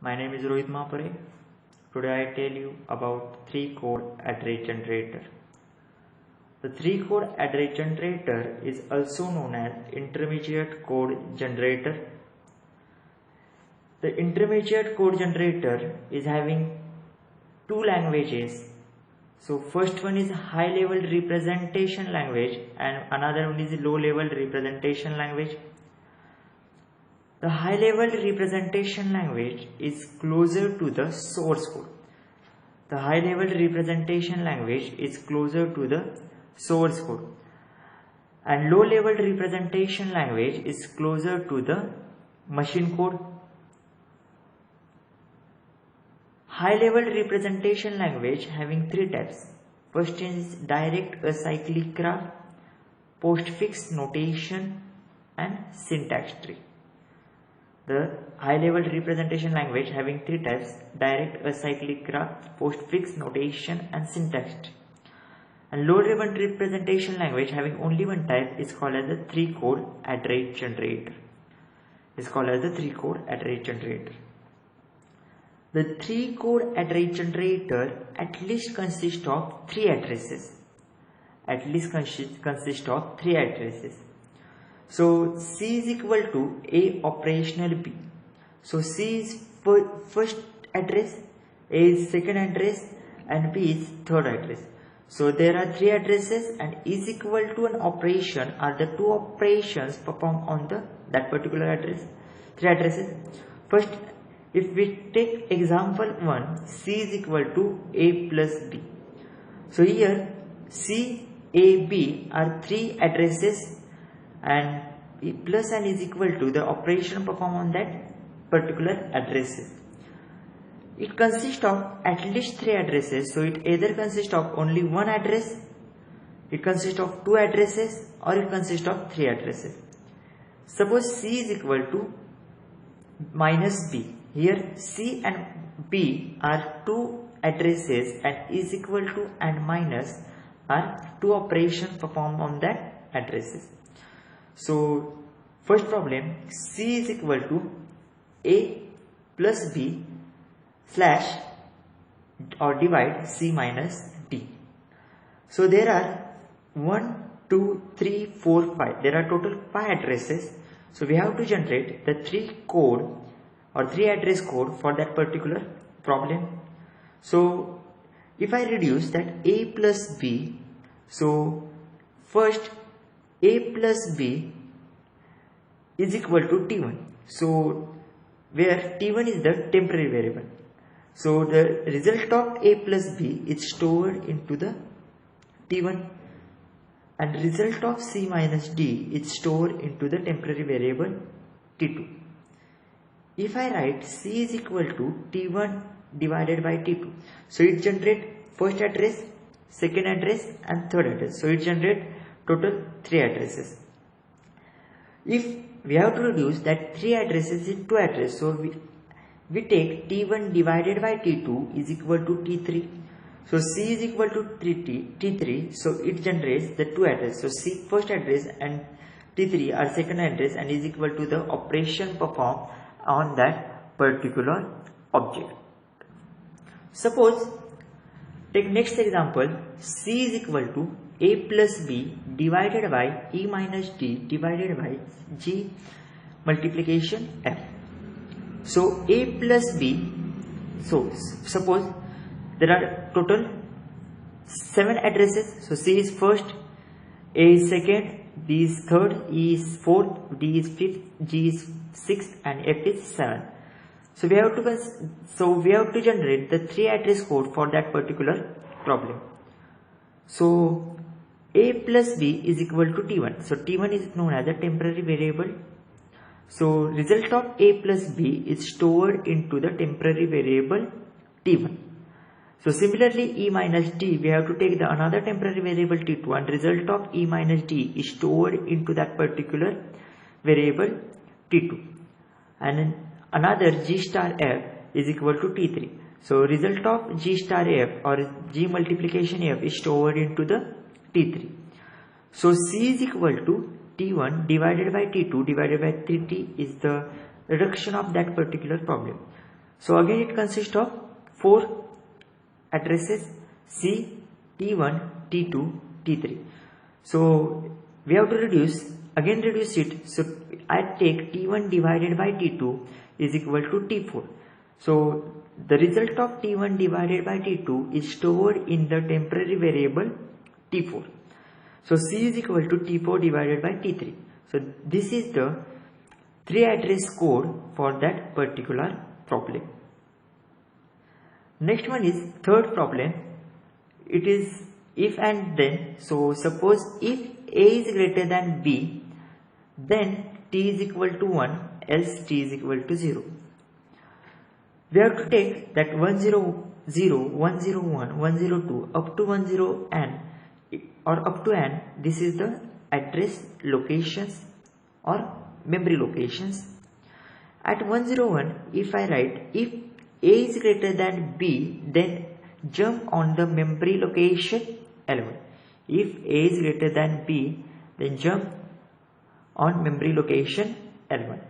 My name is Rohit Mahapure. Today I tell you about 3-chord address generator. The 3-chord address generator is also known as intermediate chord generator. The intermediate chord generator is having two languages. So first one is high level representation language and another one is low level representation language. The high level representation language is closer to the source code. The high level representation language is closer to the source code. And low level representation language is closer to the machine code. High level representation language having three types. First is direct acyclic graph, postfix notation and syntax tree. The high level representation language having three types: direct acyclic graph, postfix notation and syntax tree. And low level representation language having only one type is called as the 3-chord address generator. The 3-chord address generator at least consists of three addresses. So C is equal to A operational B. So C is first address, A is second address and B is third address. So there are three addresses and is equal to an operation are the two operations performed on that particular address. Three addresses. First, if we take example 1, C is equal to A plus B. So here C, A, B are three addresses and plus and is equal to the operation performed on that particular addresses. It consists of at least three addresses, so it either consists of only one address, it consists of two addresses, or it consists of three addresses. Suppose C is equal to minus B. Here C and B are two addresses and is equal to and minus are two operations performed on that addresses. So first problem, C is equal to A plus B slash or divide C minus D. So there are 1, 2, 3, 4, 5. There are total 5 addresses. So we have to generate the 3-chord or 3 address code for that particular problem. So if I reduce that A plus B, so first A plus B is equal to T1. So where T1 is the temporary variable. So the result of A plus B is stored into the T1 and result of C minus D is stored into the temporary variable T2. If I write C is equal to T1 divided by T2, so it generates first address, second address and third address. So it generates total 3 addresses. If we have to reduce that 3 addresses into 2 addresses, so we take T1 divided by T2 is equal to T3. So C is equal to T3, so it generates the 2 addresses. So C first address and T3 are second address and is equal to the operation performed on that particular object. Suppose, take next example, C is equal to A plus B divided by E minus D divided by G multiplication F. So A plus B, so suppose there are total 7 addresses. So C is first, A is second, B is third, E is fourth, D is fifth, G is sixth and F is 7. So we have to generate the 3 address code for that particular problem. So A plus B is equal to T1. So T1 is known as a temporary variable. So result of A plus B is stored into the temporary variable T1. So similarly E minus D, we have to take the another temporary variable T2 and result of E minus D is stored into that particular variable T2. And another G star F is equal to T3. So result of G star F or G multiplication F is stored into the T3. So C is equal to T1 divided by T2 divided by 3T is the reduction of that particular problem. So again it consists of 4 addresses C, T1, T2, T3. So we have to reduce it. So I take T1 divided by T2 is equal to T4. So the result of T1 divided by T2 is stored in the temporary variable T4. So C is equal to T4 divided by T3. So this is the 3 address code for that particular problem. Next one is third problem. It is if and then. So suppose if A is greater than B, then T is equal to 1, else T is equal to 0. We have to take that 100, 101, 102 up to 10n or up to n. This is the address locations or memory locations. At 101, if I write if A is greater than B, then jump on the memory location L1. If A is greater than B, then jump on memory location L1.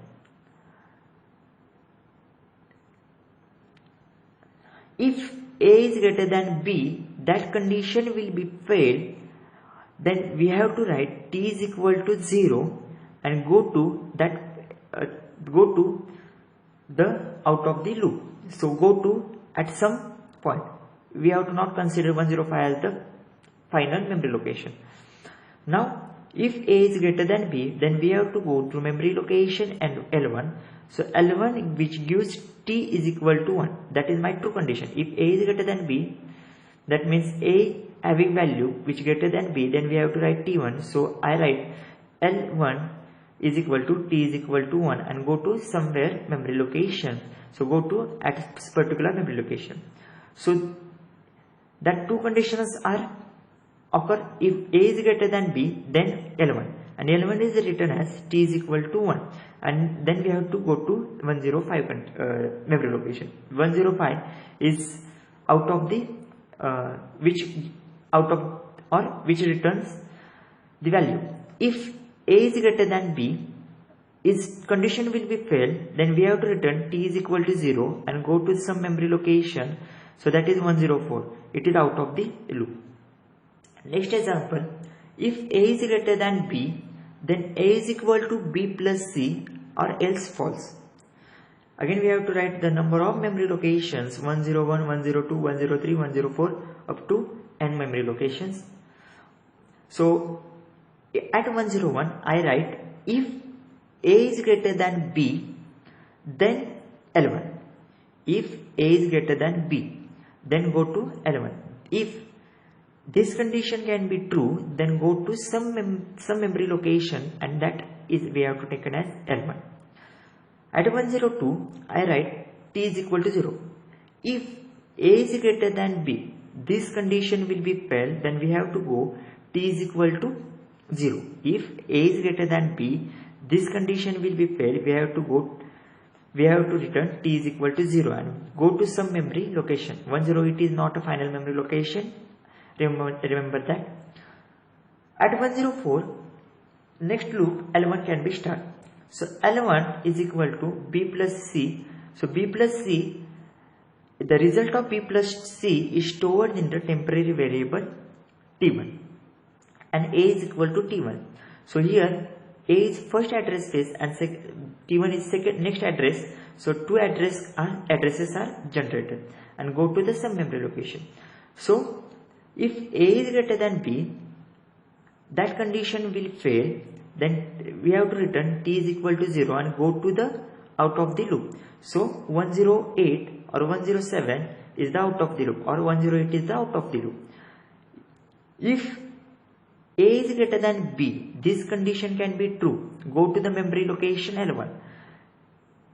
If A is greater than B, that condition will be failed. Then we have to write T is equal to 0 and go to the out of the loop. So go to at some point. We have to not consider 105 as the final memory location. Now if A is greater than B, then we have to go to memory location and L1. So L1, which gives T is equal to 1. That is my true condition. If A is greater than B, that means A having value which greater than B, then we have to write T1. So I write L1 is equal to T is equal to 1 and go to somewhere memory location. So go to at particular memory location. So that two conditions are occur if A is greater than B, then L1, and L1 is written as T is equal to 1, and then we have to go to 105 memory location. 105 is out of the which returns the value. If A is greater than B, its condition will be failed, then we have to return T is equal to 0 and go to some memory location. So that is 104. It is out of the loop. Next example, if A is greater than B, then A is equal to B plus C or else false. Again we have to write the number of memory locations 101, 102, 103, 104 up to n memory locations. So at 101 I write if A is greater than B, then L1. If A is greater than B, then go to L1. If this condition can be true, then go to some memory location, and that is we have to take it as L1. At 102, I write T is equal to 0. If A is greater than B, this condition will be failed, then we have to go T is equal to 0. If A is greater than B, this condition will be failed, we have to return T is equal to 0 and go to some memory location. 108 is not a final memory location. Remember that. At 104, next loop L1 can be started. So L1 is equal to B plus C. So B plus C, the result of B plus C is stored in the temporary variable T1, and A is equal to T1. So here A is first address space and T1 is second next address. So two addresses are generated and go to the some memory location. So if A is greater than B, that condition will fail, then we have to return T is equal to 0 and go to the out of the loop. So 108 or 107 is the out of the loop, or 108 is the out of the loop. If A is greater than B, this condition can be true. Go to the memory location L1.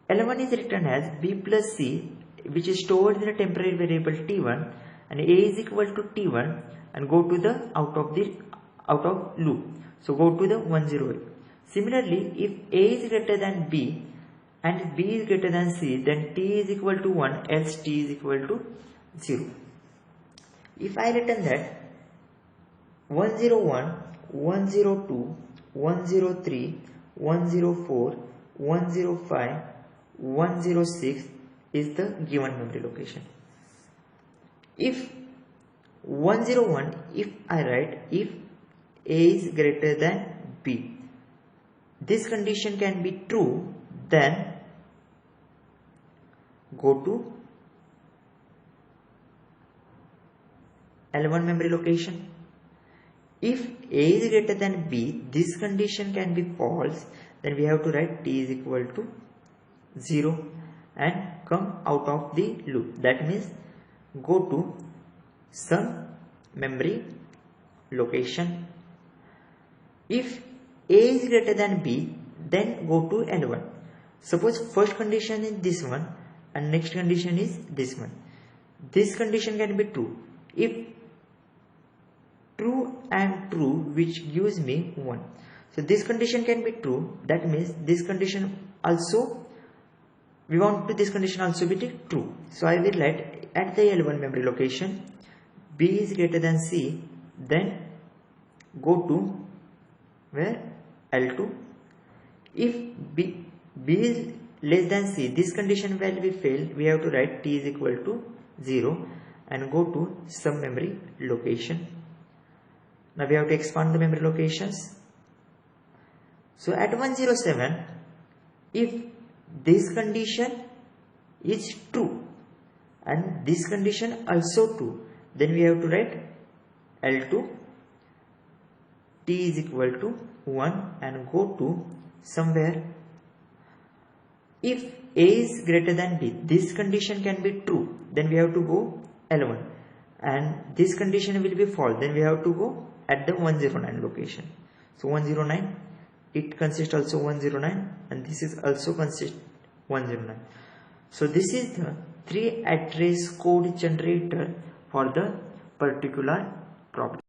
L1 is written as B plus C, which is stored in a temporary variable T1, and A is equal to T1 and go to the out of loop. So go to the 108. Similarly, if A is greater than B and B is greater than C, then T is equal to 1, else T is equal to 0. If I return that 101, 102, 103, 104, 105, 106, is the given memory location. If 101, if I write if A is greater than B, this condition can be true, then go to L1 memory location. If A is greater than B, this condition can be false, then we have to write T is equal to 0 and come out of the loop. That means go to some memory location. If A is greater than B, then go to L1. Suppose first condition is this one and next condition is this one. This condition can be true. If true and true, which gives me 1. So this condition can be true. That means this condition also, we want to this condition also be true. So I will write at the L1 memory location, B is greater than C, then go to where? L2. If B is less than C, this condition will be failed. We have to write T is equal to 0 and go to some memory location. Now we have to expand the memory locations. So at 107, if this condition is true and this condition also true, then we have to write L2, T is equal to 1 and go to somewhere. If A is greater than B, this condition can be true, then we have to go L1 and this condition will be false, then we have to go at the 109 location. So 109, it consists also 109 and this is also consists 109. So this is the 3 address code generator for the particular problem.